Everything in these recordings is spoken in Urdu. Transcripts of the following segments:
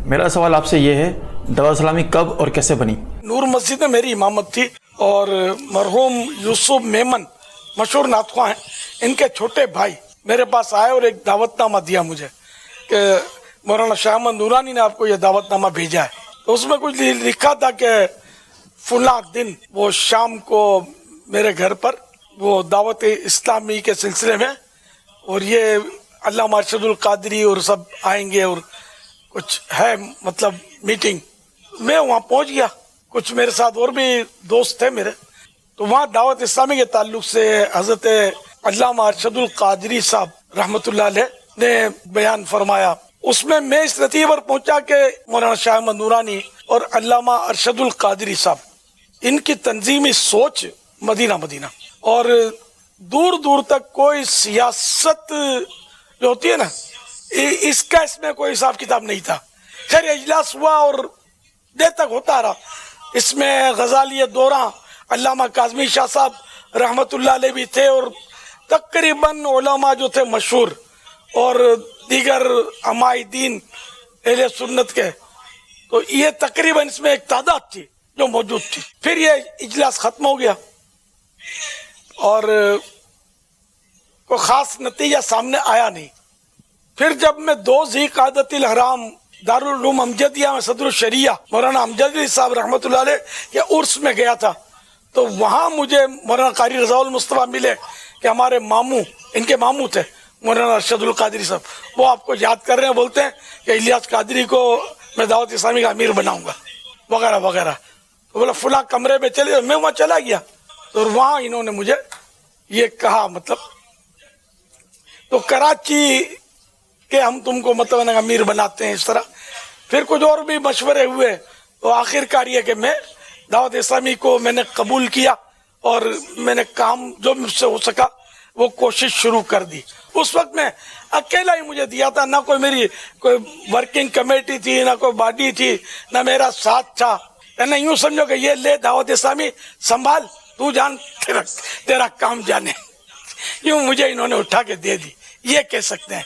میرا سوال آپ سے یہ ہے، دعوت اسلامی کب اور کیسے بنی؟ نور مسجد میں میری امامت تھی اور مرحوم یوسف میمن مشہور نعت خواں ہیں، ان کے چھوٹے بھائی میرے پاس آئے اور ایک دعوت نامہ دیا مجھے کہ مولانا شاہ احمد نورانی نے آپ کو یہ دعوت نامہ بھیجا ہے. تو اس میں کچھ لکھا تھا کہ فلاں دن وہ شام کو میرے گھر پر وہ دعوت اسلامی کے سلسلے میں اور یہ علامہ ارشد القادری اور سب آئیں گے اور کچھ ہے مطلب میٹنگ. میں وہاں پہنچ گیا، کچھ میرے ساتھ اور بھی دوست تھے میرے. تو وہاں دعوت اسلامی کے تعلق سے حضرت علامہ ارشد القادری صاحب رحمۃ اللہ علیہ نے بیان فرمایا. اس میں اس نتیجے پر پہنچا کہ مولانا شاہ احمد نورانی اور علامہ ارشد القادری صاحب ان کی تنظیمی سوچ مدینہ اور دور دور تک کوئی سیاست جو ہوتی ہے نا اس کا اس میں کوئی حساب کتاب نہیں تھا. خیر اجلاس ہوا اور دیر تک ہوتا رہا. اس میں غزالی دورہ علامہ کاظمی شاہ صاحب رحمت اللہ علیہ بھی تھے اور تقریباً علماء جو تھے مشہور اور دیگر علماء دین اہل سنت کے. تو یہ تقریباً اس میں ایک تعداد تھی جو موجود تھی. پھر یہ اجلاس ختم ہو گیا اور کوئی خاص نتیجہ سامنے آیا نہیں. پھر جب میں 2 ذی قعدۃ الحرام دارالعلوم امجدیہ میں صدر الشریعہ مولانا امجدی صاحب رحمۃ اللہ علیہ کے عرس میں گیا تھا تو وہاں مجھے مولانا قاری رضا المصطفیٰ ملے کہ ہمارے ماموں، ان کے ماموں تھے مولانا ارشد القادری صاحب، وہ آپ کو یاد کر رہے ہیں، بولتے ہیں کہ الیاس قادری کو میں دعوت اسلامی کا امیر بناؤں گا وغیرہ وغیرہ. تو بولا فلاں کمرے میں چلے، میں وہاں چلا گیا اور وہاں انہوں نے مجھے یہ کہا مطلب تو کراچی کہ ہم تم کو مطلب امیر بناتے ہیں اس طرح. پھر کچھ اور بھی مشورے ہوئے تو آخر کار یہ کہ میں دعوت اسلامی کو میں نے قبول کیا اور میں نے کام جو مجھ سے ہو سکا وہ کوشش شروع کر دی. اس وقت میں اکیلا ہی مجھے دیا تھا، نہ کوئی میری کوئی ورکنگ کمیٹی تھی، نہ کوئی باڈی تھی، نہ میرا ساتھ تھا. یعنی یوں سمجھو کہ یہ لے دعوت اسلامی سنبھال، تو جان تیرا کام جانے. یوں مجھے انہوں نے اٹھا کے دے دی، یہ کہہ سکتے ہیں.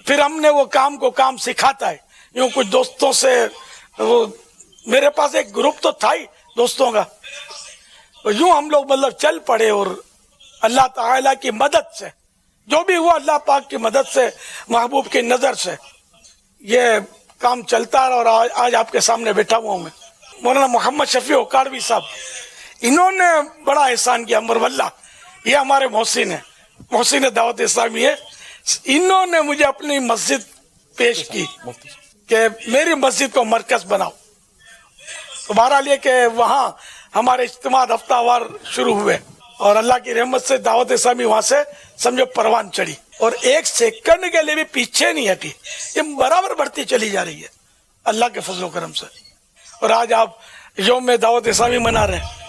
پھر ہم نے وہ کام کو کام سکھاتا ہے. یوں کچھ دوستوں سے وہ میرے پاس ایک گروپ تو تھا ہی دوستوں کا، یوں ہم لوگ مطلب چل پڑے اور اللہ تعالیٰ کی مدد سے جو بھی ہوا، اللہ پاک کی مدد سے، محبوب کی نظر سے یہ کام چلتا رہا. اور آج آپ کے سامنے بیٹھا ہوا ہوں میں. مولانا محمد شفیع اکاڑوی صاحب، انہوں نے بڑا احسان کیا. امر واللہ یہ ہمارے محسن ہیں، محسن دعوت اسلامی ہے. انہوں نے مجھے اپنی مسجد پیش کی کہ میری مسجد کو مرکز بناؤ. تو بہرحال یہ کہ وہاں ہمارے اجتماع ہفتہ وار شروع ہوئے اور اللہ کی رحمت سے دعوت اسلامی وہاں سے سمجھو پروان چڑھی اور 1 سیکنڈ کے لیے بھی پیچھے نہیں ہٹی. یہ برابر بڑھتی چلی جا رہی ہے اللہ کے فضل و کرم سے. اور آج آپ یوم دعوت اسلامی منا رہے ہیں.